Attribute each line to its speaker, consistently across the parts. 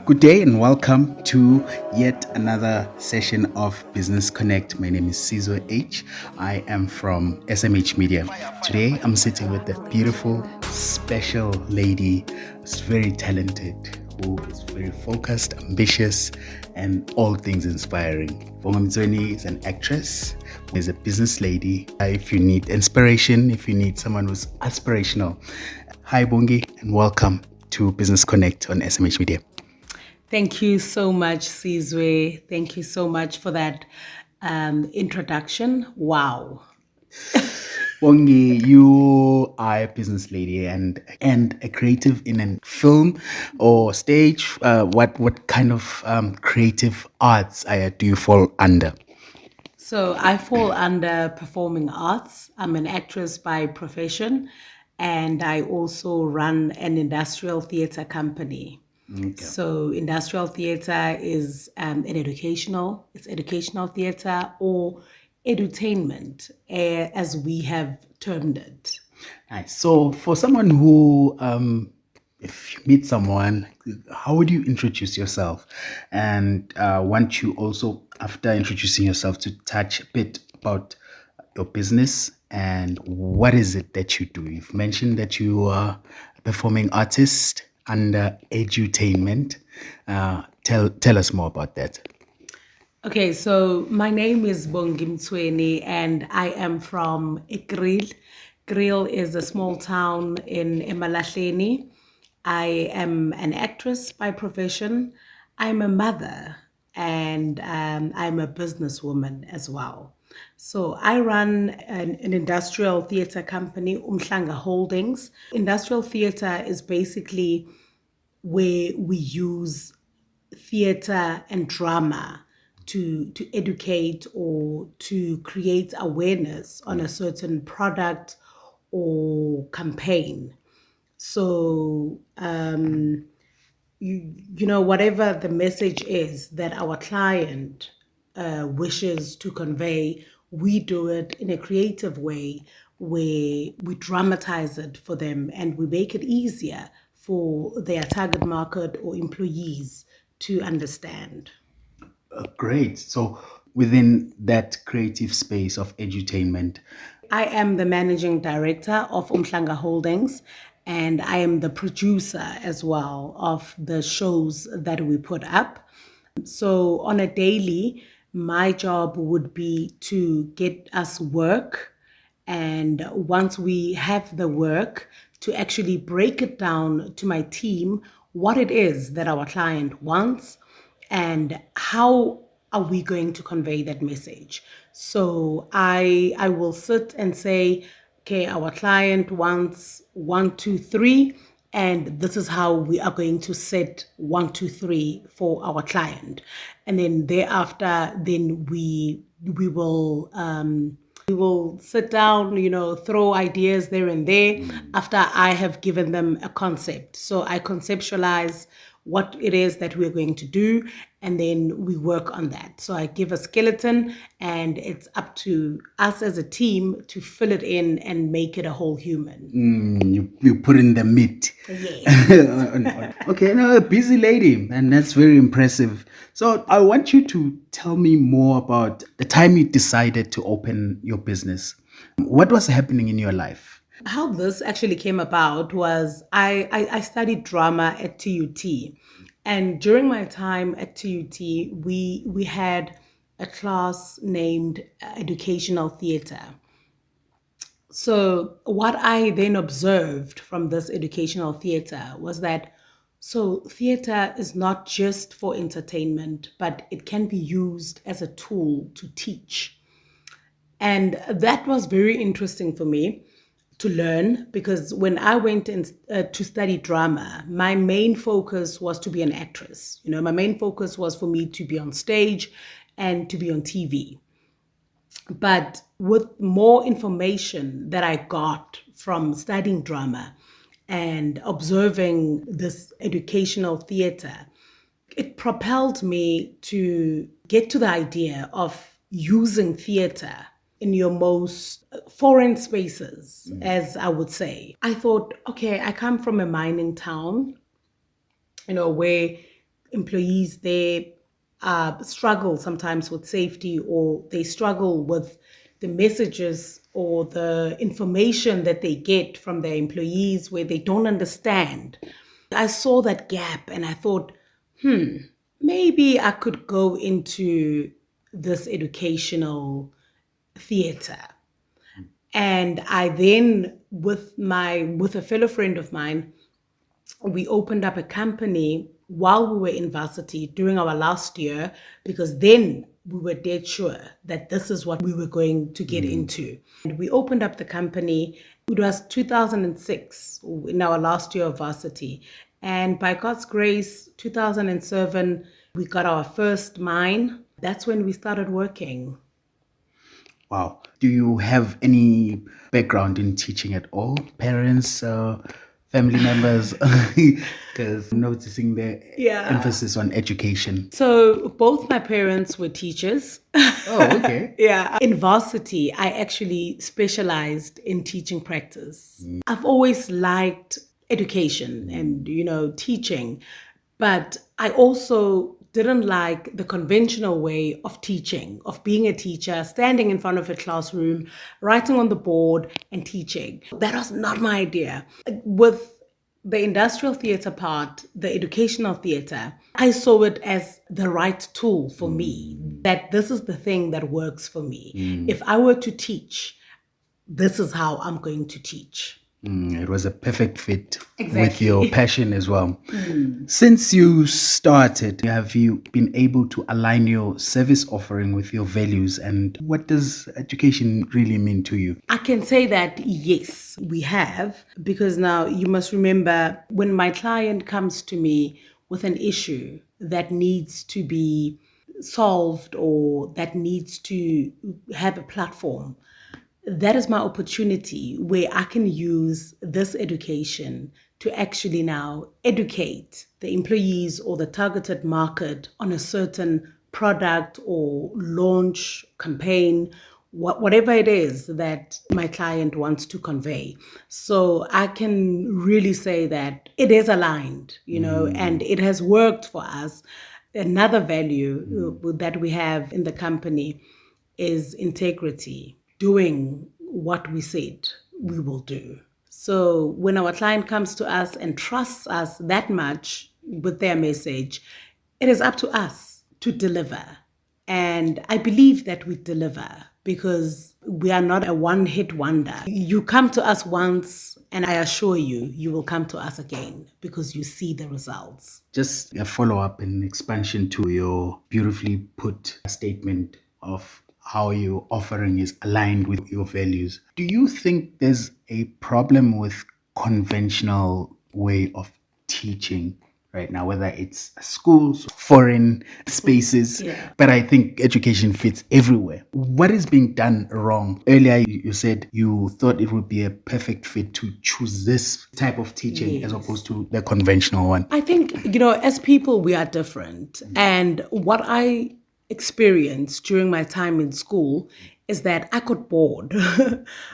Speaker 1: Good day and welcome to yet another session of Business Connect. My name is Sizwe H. I am from SMH Media. Today I'm sitting with a beautiful, special lady who's very talented, who is very focused, ambitious, and all things inspiring. Bongi Mtsweni is an actress, is a business lady. If you need inspiration, if you need someone who's aspirational. Hi Bongi and welcome to Business Connect on SMH Media.
Speaker 2: Thank you so much, Sizwe. Thank you so much for that introduction. Wow.
Speaker 1: Bongi, you are a business lady and a creative in a film or stage. What kind of creative arts do you fall under?
Speaker 2: So I fall under performing arts. I'm an actress by profession, and I also run an industrial theater company.
Speaker 1: Okay.
Speaker 2: So industrial theater is it's educational theater or edutainment, as we have termed it.
Speaker 1: Nice. So for someone who, if you meet someone, how would you introduce yourself? And want you also, after introducing yourself, to touch a bit about your business and what is it that you do? You've mentioned that you are a performing artist under Edutainment. Tell us more about that.
Speaker 2: Okay, so my name is Bongi Mtsweni and I am from Ikril. Ikril is a small town in Emalahleni. I am an actress by profession. I'm a mother and I'm a businesswoman as well. So I run an industrial theater company, Umhlanga Holdings. Industrial theater is basically where we use theater and drama to educate or to create awareness on a certain product or campaign. So, whatever the message is that our client wishes to convey, we do it in a creative way where we dramatize it for them and we make it easier for their target market or employees to understand.
Speaker 1: Great. So within that creative space of edutainment,
Speaker 2: I am the managing director of Umhlanga Holdings, and I am the producer as well of the shows that we put up. So on a daily, my job would be to get us work. And once we have the work, to actually break it down to my team, what it is that our client wants and how are we going to convey that message. So I will sit and say, okay, our client wants 1, 2, 3, and this is how we are going to set 1, 2, 3 for our client. And then thereafter, then we will sit down, throw ideas there and there after I have given them a concept. So I conceptualize what it is that we're going to do, and then we work on that. So I give a skeleton, and it's up to us as a team to fill it in and make it a whole human.
Speaker 1: You put in the meat.
Speaker 2: Yeah.
Speaker 1: Okay, no, a busy lady, and that's very impressive. So I want you to tell me more about the time you decided to open your business. What was happening in your life?
Speaker 2: How this actually came about was I studied drama at TUT. And during my time at TUT, we had a class named Educational Theatre. So what I then observed from this educational theatre was that theatre is not just for entertainment, but it can be used as a tool to teach. And that was very interesting for me to learn because when I went to study drama, my main focus was to be an actress. My main focus was for me to be on stage and to be on TV. But with more information that I got from studying drama and observing this educational theater, it propelled me to get to the idea of using theater in your most foreign spaces, as I would say. I thought, okay, I come from a mining town, where employees there struggle sometimes with safety, or they struggle with the messages or the information that they get from their employees where they don't understand. I saw that gap and I thought, maybe I could go into this educational theater. And I then, with a fellow friend of mine, we opened up a company while we were in varsity during our last year, because then we were dead sure that this is what we were going to get into. And we opened up the company. It was 2006, in our last year of varsity. And by God's grace, 2007, we got our first mine. That's when we started working.
Speaker 1: Wow. Do you have any background in teaching at all? Parents, family members? Because I'm noticing the emphasis on education.
Speaker 2: So both my parents were teachers.
Speaker 1: Oh, okay.
Speaker 2: Yeah. In varsity, I actually specialized in teaching practice. I've always liked education and, teaching, but I also didn't like the conventional way of teaching, of being a teacher, standing in front of a classroom, writing on the board and teaching. That was not my idea. With the industrial theater part, the educational theater, I saw it as the right tool for me, that this is the thing that works for me. If I were to teach, this is how I'm going to teach.
Speaker 1: It was a perfect fit with your passion as well. Since you started, have you been able to align your service offering with your values? And what does education really mean to you?
Speaker 2: I can say that yes, we have, because now you must remember, when my client comes to me with an issue that needs to be solved or that needs to have a platform, that is my opportunity where I can use this education to actually now educate the employees or the targeted market on a certain product or launch campaign, whatever it is that my client wants to convey. So I can really say that it is aligned, and it has worked for us. Another value that we have in the company is integrity. Doing what we said we will do. So when our client comes to us and trusts us that much with their message, it is up to us to deliver. And I believe that we deliver because we are not a one-hit wonder. You come to us once, and I assure you, you will come to us again because you see the results.
Speaker 1: Just a follow-up and expansion to your beautifully put statement of how your offering is aligned with your values. Do you think there's a problem with conventional way of teaching right now, whether it's schools, foreign spaces? But I think education fits everywhere. What is being done wrong? Earlier, you said you thought it would be a perfect fit to choose this type of teaching as opposed to the conventional one.
Speaker 2: I think, as people, we are different. And what I experienced during my time in school is that I got bored.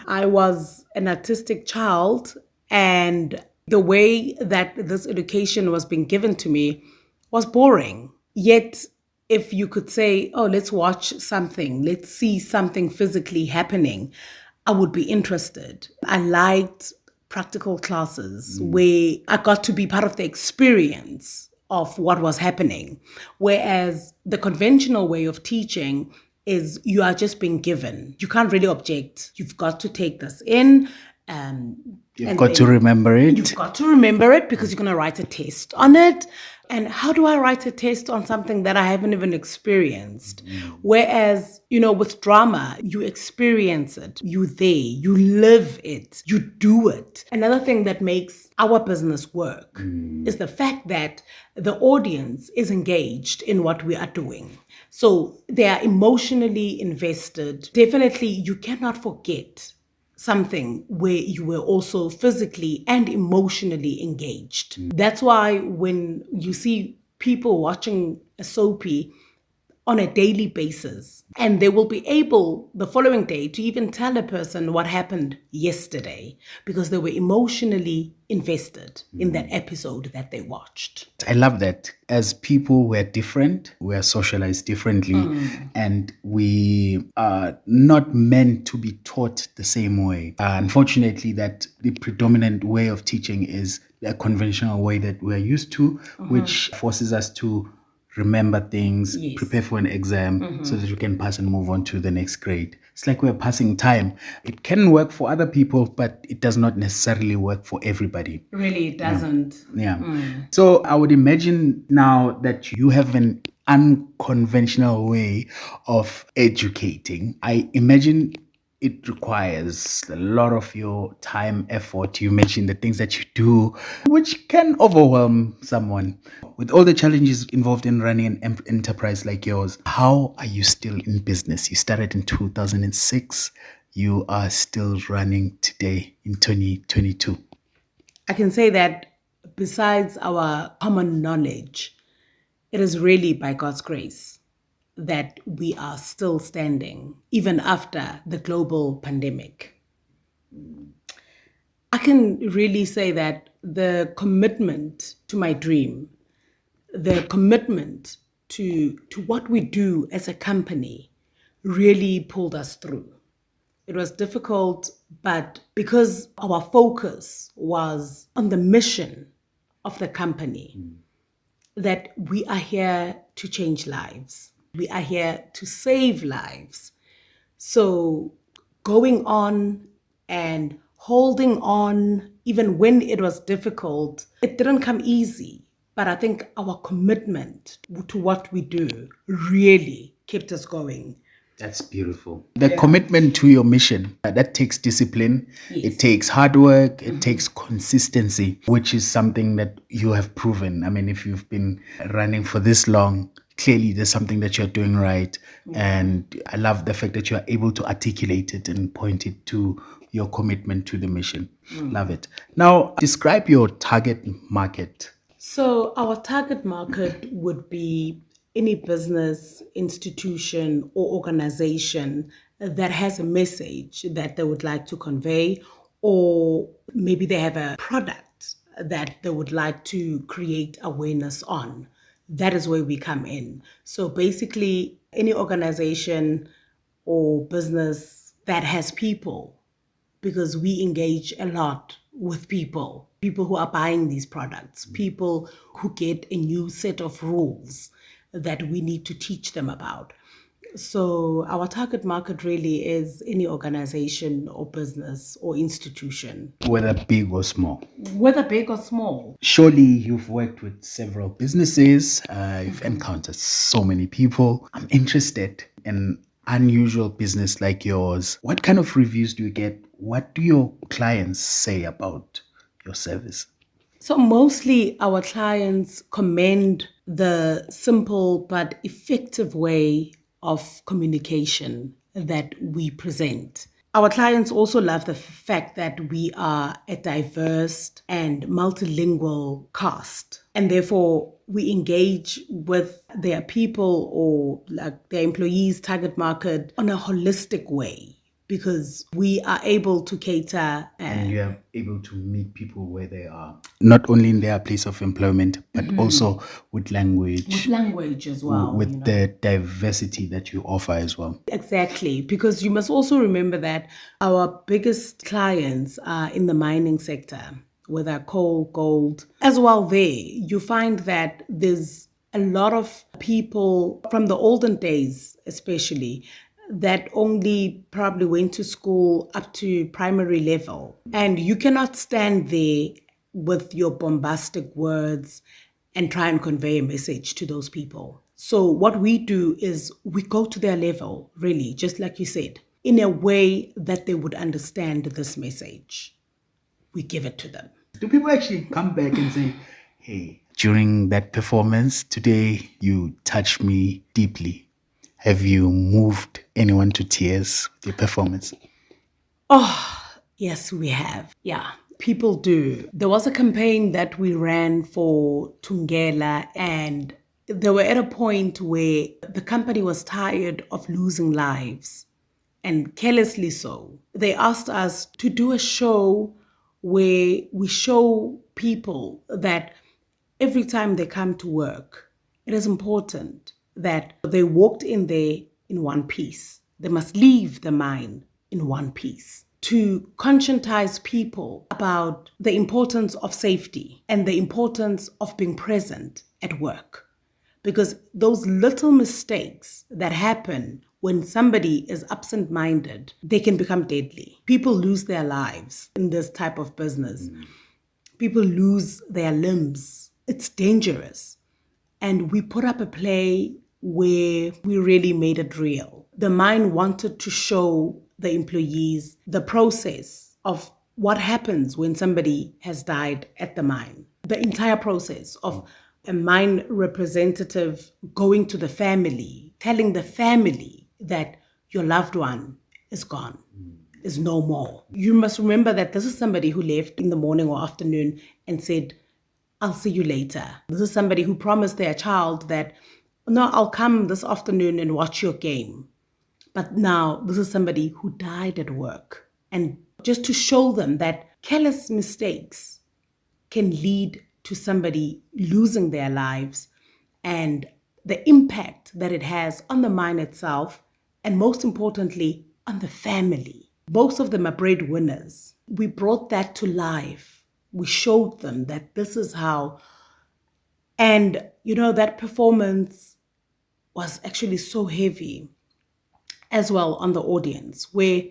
Speaker 2: I was an artistic child, and the way that this education was being given to me was boring. Yet, if you could say, oh, let's watch something, let's see something physically happening, I would be interested. I liked practical classes where I got to be part of the experience of what was happening. Whereas the conventional way of teaching is you are just being given. You can't really object. You've got to take this in.
Speaker 1: You've got to remember it.
Speaker 2: You've got to remember it because you're going to write a test on it. And how do I write a test on something that I haven't even experienced? Whereas, with drama, you experience it. You're there. You live it. You do it. Another thing that makes our business work is the fact that the audience is engaged in what we are doing. So they are emotionally invested. Definitely, you cannot forget something where you were also physically and emotionally engaged. That's why when you see people watching a soapie on a daily basis. And they will be able the following day to even tell a person what happened yesterday because they were emotionally invested in that episode that they watched.
Speaker 1: I love that. As people, we're different, we're socialized differently, and we are not meant to be taught the same way. Unfortunately, that the predominant way of teaching is a conventional way that we're used to, which forces us to remember things,
Speaker 2: Yes.
Speaker 1: prepare for an exam so that you can pass and move on to the next grade. It's like we're passing time. It can work for other people, but it does not necessarily work for everybody.
Speaker 2: Really, it doesn't.
Speaker 1: Yeah. So I would imagine now that you have an unconventional way of educating. I imagine it requires a lot of your time, effort. You mentioned the things that you do, which can overwhelm someone. With all the challenges involved in running an enterprise like yours, how are you still in business? You started in 2006. You are still running today in 2022.
Speaker 2: I can say that besides our common knowledge, it is really by God's grace that we are still standing, even after the global pandemic. I can really say that the commitment to my dream, the commitment to what we do as a company really pulled us through. It was difficult, but because our focus was on the mission of the company, that we are here to change lives. We are here to save lives. So going on and holding on, even when it was difficult, it didn't come easy. But I think our commitment to what we do really kept us going.
Speaker 1: That's beautiful. The commitment to your mission, that takes discipline.
Speaker 2: Yes.
Speaker 1: It takes hard work. It takes consistency, which is something that you have proven. I mean, if you've been running for this long, clearly there's something that you're doing right. And I love the fact that you are able to articulate it and point it to your commitment to the mission. Love it. Now, describe your target market.
Speaker 2: So our target market would be any business, institution, or organization that has a message that they would like to convey, or maybe they have a product that they would like to create awareness on. That is where we come in. So basically, any organization or business that has people, because we engage a lot with people who are buying these products, people who get a new set of rules that we need to teach them about. So our target market really is any organization or business or institution.
Speaker 1: Whether big or small.
Speaker 2: Whether big or small.
Speaker 1: Surely you've worked with several businesses. You've encountered so many people. I'm interested in unusual business like yours. What kind of reviews do you get? What do your clients say about your service?
Speaker 2: So mostly our clients commend the simple but effective way of communication that we present. Our clients also love the fact that we are a diverse and multilingual cast, and therefore we engage with their people or like their employees' target market on a holistic way, because we are able to cater
Speaker 1: and you are able to meet people where they are, not only in their place of employment, but also with language.
Speaker 2: With language as well.
Speaker 1: With the diversity that you offer as well.
Speaker 2: Exactly, because you must also remember that our biggest clients are in the mining sector, whether coal, gold, as well there. You find that there's a lot of people from the olden days, especially, that only probably went to school up to primary level. And you cannot stand there with your bombastic words and try and convey a message to those people. So what we do is we go to their level, really, just like you said, in a way that they would understand this message. We give it to them.
Speaker 1: Do people actually come back and say, hey, during that performance today, you touched me deeply? Have you moved anyone to tears with your performance?
Speaker 2: Oh, yes, we have. Yeah, people do. There was a campaign that we ran for Tungela, and they were at a point where the company was tired of losing lives, and carelessly so. They asked us to do a show where we show people that every time they come to work, it is important that they walked in there in one piece. They must leave the mine in one piece. To conscientize people about the importance of safety and the importance of being present at work. Because those little mistakes that happen when somebody is absent-minded, they can become deadly. People lose their lives in this type of business. People lose their limbs. It's dangerous. And we put up a play where we really made it real. The mine wanted to show the employees the process of what happens when somebody has died at the mine. The entire process of a mine representative going to the family, telling the family that your loved one is gone, is no more. You must remember that this is somebody who left in the morning or afternoon and said, I'll see you later. This is somebody who promised their child that, no, I'll come this afternoon and watch your game. But now this is somebody who died at work. And just to show them that careless mistakes can lead to somebody losing their lives, and the impact that it has on the mine itself, and most importantly, on the family. Both of them are breadwinners. We brought that to life. We showed them that this is how. And, that performance was actually so heavy as well on the audience, where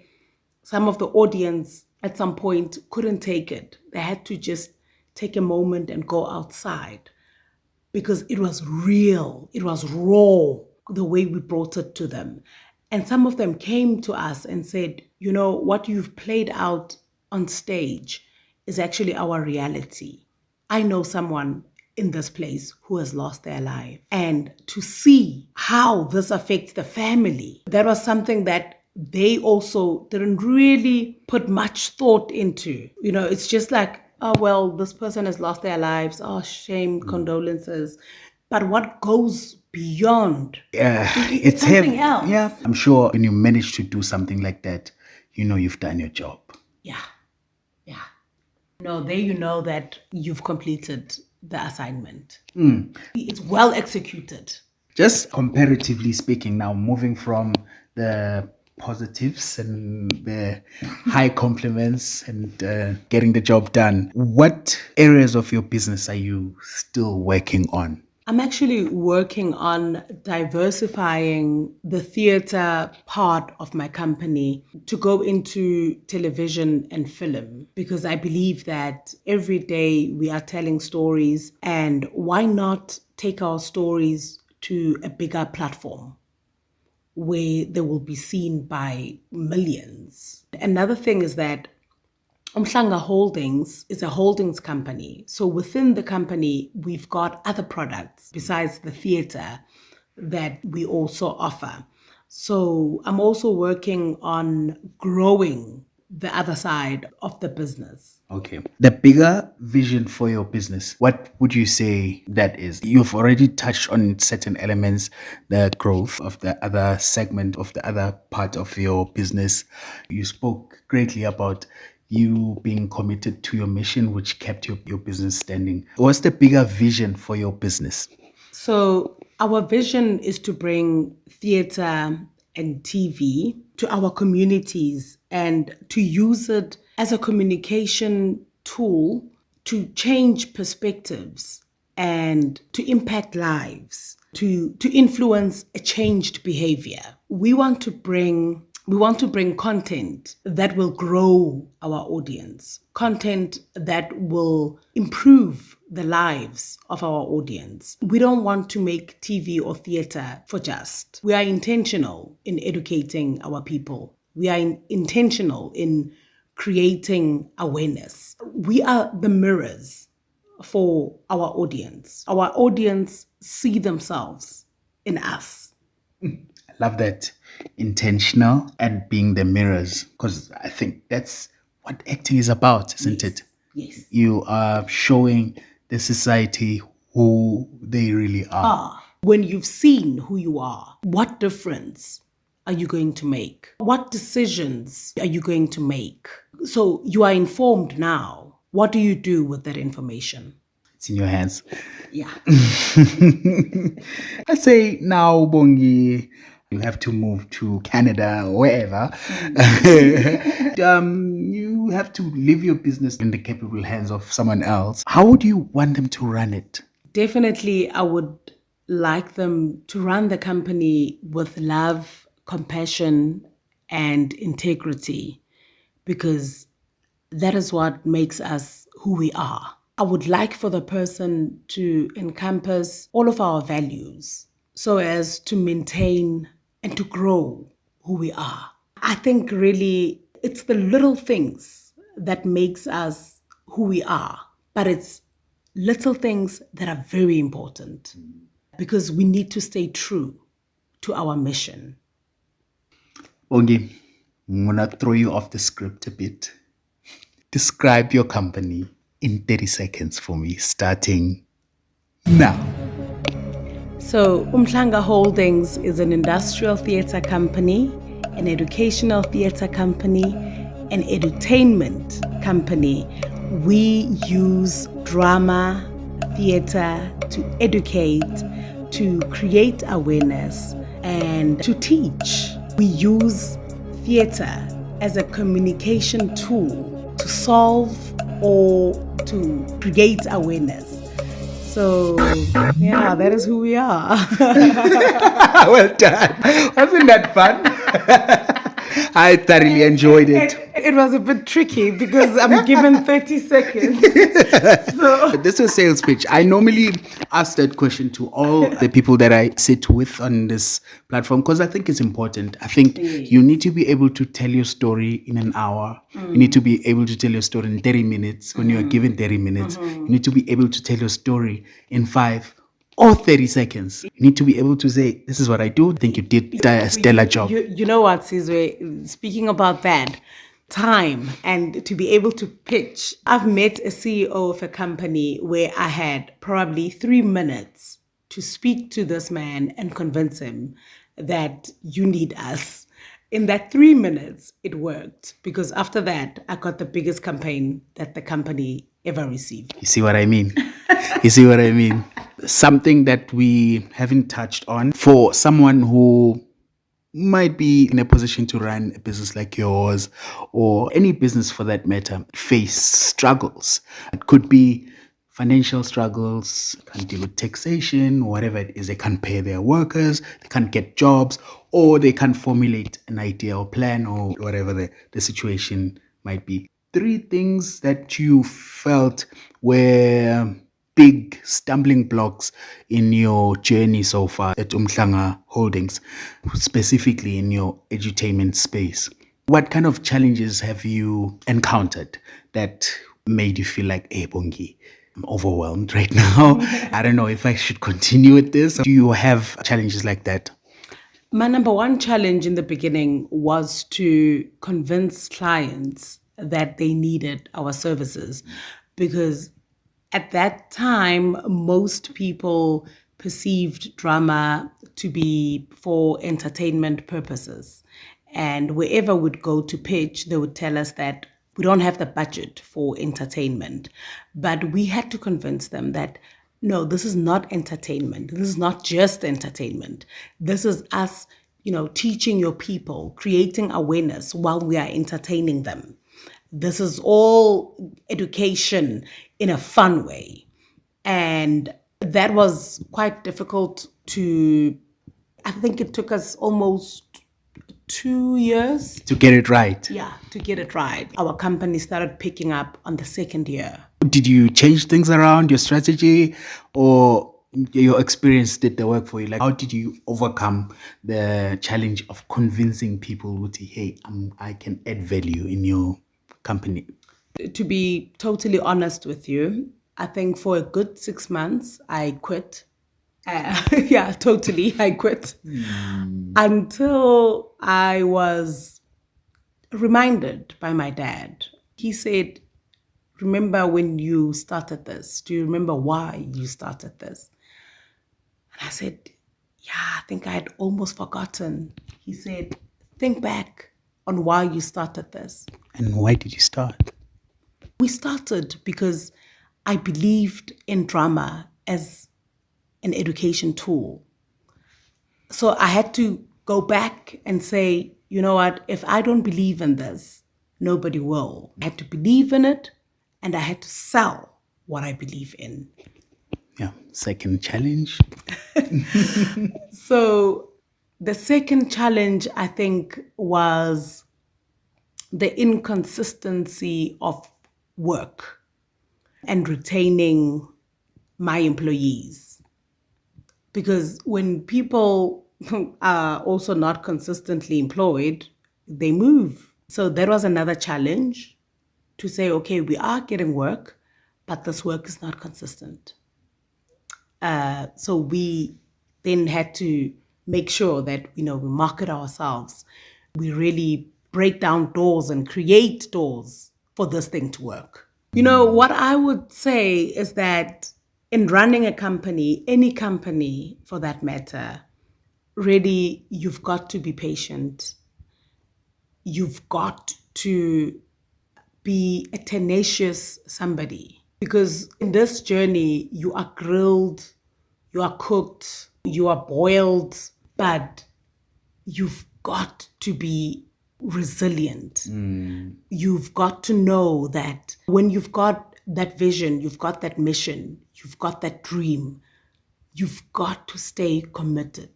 Speaker 2: some of the audience at some point couldn't take it. They had to just take a moment and go outside because it was real. It was raw, the way we brought it to them. And some of them came to us and said, what you've played out on stage is actually our reality. I know someone in this place who has lost their life. And to see how this affects the family, that was something that they also didn't really put much thought into. It's just like, oh, well, this person has lost their lives. Oh, shame, condolences. But what goes beyond?
Speaker 1: It's
Speaker 2: something
Speaker 1: heavy.
Speaker 2: else.
Speaker 1: Yeah, I'm sure when you manage to do something like that, you've done your job.
Speaker 2: Yeah. No, there you know that you've completed the assignment. It's well executed.
Speaker 1: Just comparatively speaking, now moving from the positives and the high compliments and getting the job done, what areas of your business are you still working on?
Speaker 2: I'm actually working on diversifying the theatre part of my company to go into television and film, because I believe that every day we are telling stories, and why not take our stories to a bigger platform where they will be seen by millions. Another thing is that Umhlanga Holdings is a holdings company. So within the company, we've got other products besides the theatre that we also offer. So I'm also working on growing the other side of the business.
Speaker 1: Okay. The bigger vision for your business, what would you say that is? You've already touched on certain elements, the growth of the other segment of the other part of your business. You spoke greatly about you being committed to your mission, which kept your business standing. What's the bigger vision for your business?
Speaker 2: So our vision is to bring theatre and TV to our communities and to use it as a communication tool to change perspectives and to impact lives, to influence a changed behavior. We want to bring content that will grow our audience, content that will improve the lives of our audience. We don't want to make TV or theatre for just. We are intentional in educating our people. We are intentional in creating awareness. We are the mirrors for our audience. Our audience see themselves in us.
Speaker 1: Love that. Intentional and being the mirrors, because I think that's what acting is about, isn't it?
Speaker 2: Yes.
Speaker 1: You are showing the society who they really are.
Speaker 2: When you've seen who you are, what difference are you going to make? What decisions are you going to make? So you are informed now. What do you do with that information?
Speaker 1: It's in your hands.
Speaker 2: Yeah.
Speaker 1: Let's say now, Bongi, you have to move to Canada or wherever. You have to leave your business in the capable hands of someone else. How would you want them to run it?
Speaker 2: Definitely, I would like them to run the company with love, compassion, and integrity, because that is what makes us who we are. I would like for the person to encompass all of our values so as to maintain and to grow who we are. I think really it's the little things that makes us who we are, but it's little things that are very important because we need to stay true to our mission.
Speaker 1: Bongi, I'm going to throw you off the script a bit. Describe your company in 30 seconds for me, starting now.
Speaker 2: So, Umhlanga Holdings is an industrial theatre company, an educational theatre company, an edutainment company. We use drama, theatre to educate, to create awareness, and to teach. We use theatre as a communication tool to solve or to create awareness. So, yeah, that is who we are.
Speaker 1: Well done. Wasn't that fun? I thoroughly enjoyed it.
Speaker 2: It was a bit tricky because I'm given 30 seconds. So.
Speaker 1: This is a sales pitch. I normally ask that question to all the people that I sit with on this platform because I think it's important. I think you need to be able to tell your story in an hour. You need to be able to tell your story in 30 minutes. When you are given 30 minutes, you need to be able to tell your story in 5 or 30 seconds. You need to be able to say, this is what I do. I think you did a stellar job.
Speaker 2: You know what, Sizwe? Speaking about that, time and to be able to pitch. I've met a CEO of a company where I had probably 3 minutes to speak to this man and convince him that you need us. In that 3 minutes, it worked because after that, I got the biggest campaign that the company ever received.
Speaker 1: You see what I mean? You see what I mean? Something that we haven't touched on for someone who might be in a position to run a business like yours or any business for that matter, face struggles. It could be financial struggles, can't deal with taxation, whatever it is. They can't pay their workers, they can't get jobs, or they can't formulate an idea or plan or whatever the situation might be. 3 things that you felt were big stumbling blocks in your journey so far at Umhlanga Holdings, specifically in your edutainment space. What kind of challenges have you encountered that made you feel like, hey, Bongi, I'm overwhelmed right now. I don't know if I should continue with this. Do you have challenges like that?
Speaker 2: My number one challenge in the beginning was to convince clients that they needed our services because at that time, most people perceived drama to be for entertainment purposes. And wherever we'd go to pitch, they would tell us that we don't have the budget for entertainment. But we had to convince them that, no, this is not entertainment. This is not just entertainment. This is us, teaching your people, creating awareness while we are entertaining them. This is all education in a fun way. And that was quite difficult I think it took us almost 2 years.
Speaker 1: To get it right.
Speaker 2: Yeah, to get it right. Our company started picking up on the 2nd year.
Speaker 1: Did you change things around, your strategy, or your experience did the work for you? Like, how did you overcome the challenge of convincing people, hey, I can add value in your company?
Speaker 2: To be totally honest with you, I think for a good 6 months, I quit. Yeah, totally, I quit. Until I was reminded by my dad. He said, remember when you started this? Do you remember why you started this? I said, yeah, I think I had almost forgotten. He said, think back on why you started this.
Speaker 1: And why did you start?
Speaker 2: We started because I believed in drama as an education tool. So I had to go back and say, you know what, if I don't believe in this, nobody will. I had to believe in it, and I had to sell what I believe in.
Speaker 1: Yeah. Second challenge.
Speaker 2: So the second challenge, I think, was the inconsistency of work and retaining my employees. Because when people are also not consistently employed, they move. So that was another challenge, to say, okay, we are getting work, but this work is not consistent. So we then had to make sure that, we market ourselves. We really break down doors and create doors for this thing to work. What I would say is that in running a company, any company for that matter, really, you've got to be patient. You've got to be a tenacious somebody, because in this journey, you are grilled, you are cooked, you are boiled, but you've got to be resilient. You've got to know that when you've got that vision, you've got that mission, you've got that dream, you've got to stay committed.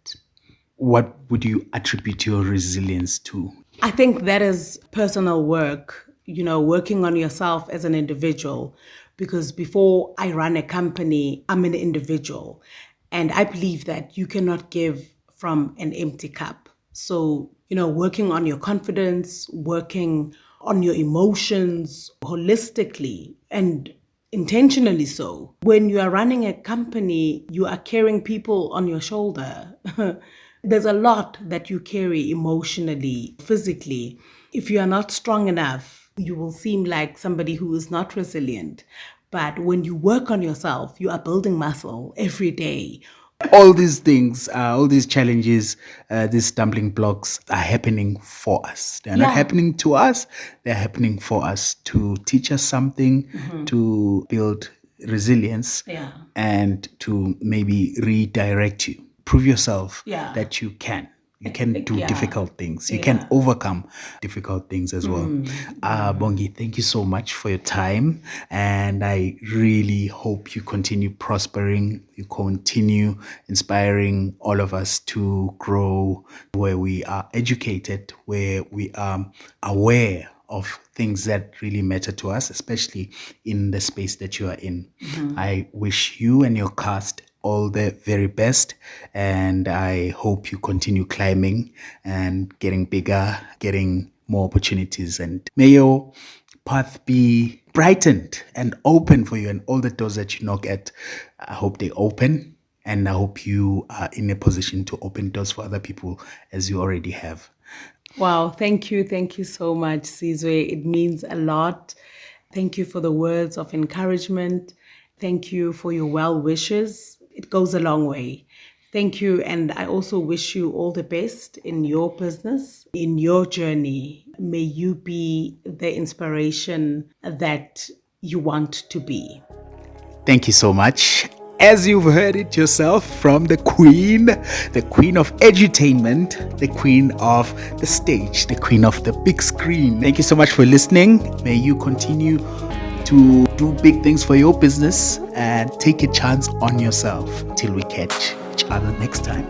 Speaker 1: What would you attribute your resilience to?
Speaker 2: I think that is personal work, working on yourself as an individual, because before I run a company, I'm an individual. And I believe that you cannot give from an empty cup. So, working on your confidence, working on your emotions holistically and intentionally so. When you are running a company, you are carrying people on your shoulder. There's a lot that you carry emotionally, physically. If you are not strong enough, you will seem like somebody who is not resilient. But when you work on yourself, you are building muscle every day.
Speaker 1: All these things, all these challenges, these stumbling blocks are happening for us. They're not happening to us. They're happening for us to teach us something, to build resilience, and to maybe redirect you. Prove yourself that you can. You can do difficult things. You can overcome difficult things as well. Bongi, thank you so much for your time. And I really hope you continue prospering. You continue inspiring all of us to grow, where we are educated, where we are aware of things that really matter to us, especially in the space that you are in. I wish you and your cast all the very best, and I hope you continue climbing and getting bigger, getting more opportunities, and may your path be brightened and open for you, and all the doors that you knock at, I hope they open, and I hope you are in a position to open doors for other people as you already have.
Speaker 2: Wow, thank you. Thank you so much, Sizwe. It means a lot. Thank you for the words of encouragement. Thank you for your well wishes. It goes a long way. Thank you. And I also wish you all the best in your business, in your journey. May you be the inspiration that you want to be.
Speaker 1: Thank you so much. As you've heard it yourself from the queen of edutainment, the queen of the stage, the queen of the big screen. Thank you so much for listening. May you continue to do big things for your business and take a chance on yourself. Till we catch each other next time.